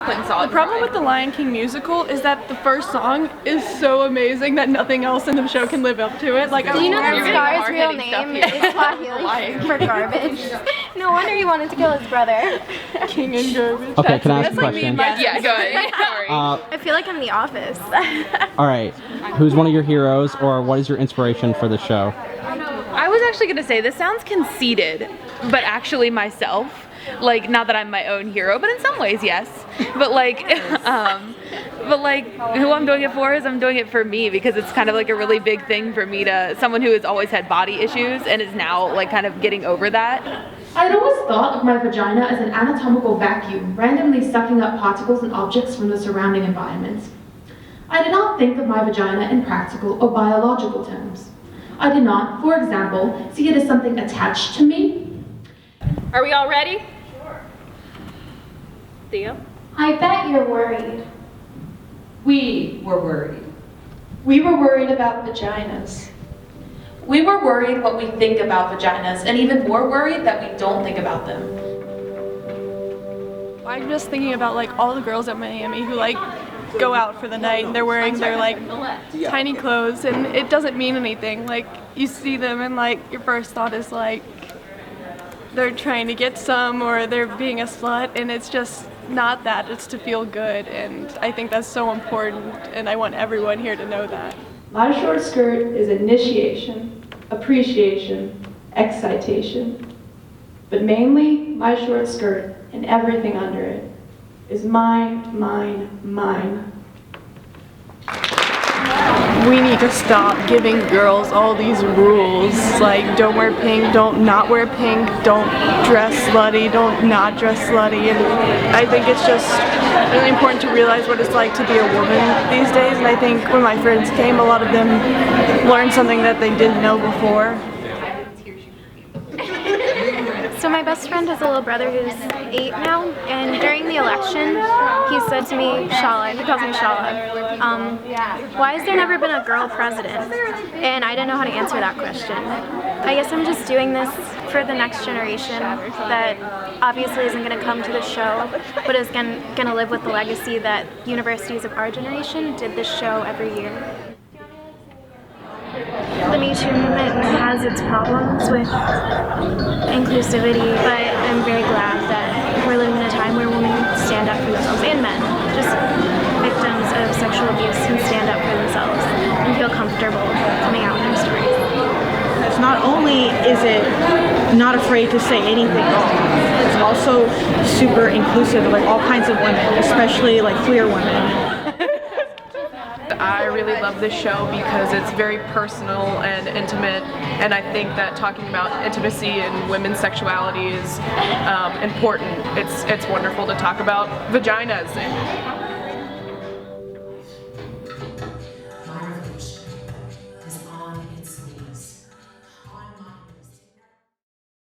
The problem with the Lion King musical is that the first song is so amazing that nothing else in the show can live up to it. Like, do you know that Scar's real name is Swahili for garbage? No wonder he wanted to kill his brother. King and garbage. Okay, can I ask a question? Yeah, go ahead. Sorry. I feel like I'm The Office. Alright, who's one of your heroes, or what is your inspiration for the show? I was actually gonna say, this sounds conceited, but actually myself. Like, not that I'm my own hero, but in some ways, yes. But like, who I'm doing it for is I'm doing it for me, because it's kind of like a really big thing for me to, someone who has always had body issues and is now like kind of getting over that. I had always thought of my vagina as an anatomical vacuum, randomly sucking up particles and objects from the surrounding environment. I did not think of my vagina in practical or biological terms. I did not, for example, see it as something attached to me. Are we all ready? Sure. Theo? I bet you're worried. We were worried. We were worried about vaginas. We were worried what we think about vaginas, and even more worried that we don't think about them. I'm just thinking about like all the girls at Miami who like go out for the night and they're wearing their like tiny clothes, and it doesn't mean anything. Like, you see them and like your first thought is like they're trying to get some, or they're being a slut, and it's just not that. It's to feel good, and I think that's so important, and I want everyone here to know that. My short skirt is initiation, appreciation, excitation. But mainly, my short skirt and everything under it is mine, mine, mine. We need to stop giving girls all these rules, like don't wear pink, don't not wear pink, don't dress slutty, don't not dress slutty, and I think it's just really important to realize what it's like to be a woman these days, and I think when my friends came, a lot of them learned something that they didn't know before. So my best friend has a little brother who's 8 now, and during the election, he said to me, Shala, he calls me Shala, why has there never been a girl president? And I didn't know how to answer that question. I guess I'm just doing this for the next generation that obviously isn't going to come to the show, but is going to live with the legacy that universities of our generation did this show every year. The Me Too movement has its problems with inclusivity, but I'm very glad that we're living in a time where women stand up for themselves, and men, just victims of sexual abuse, can stand up for themselves and feel comfortable coming out with their stories. Because not only is it not afraid to say anything at all, it's also super inclusive of like all kinds of women, especially like queer women. I really love this show because it's very personal and intimate, and I think that talking about intimacy and women's sexuality is important. It's wonderful to talk about vaginas.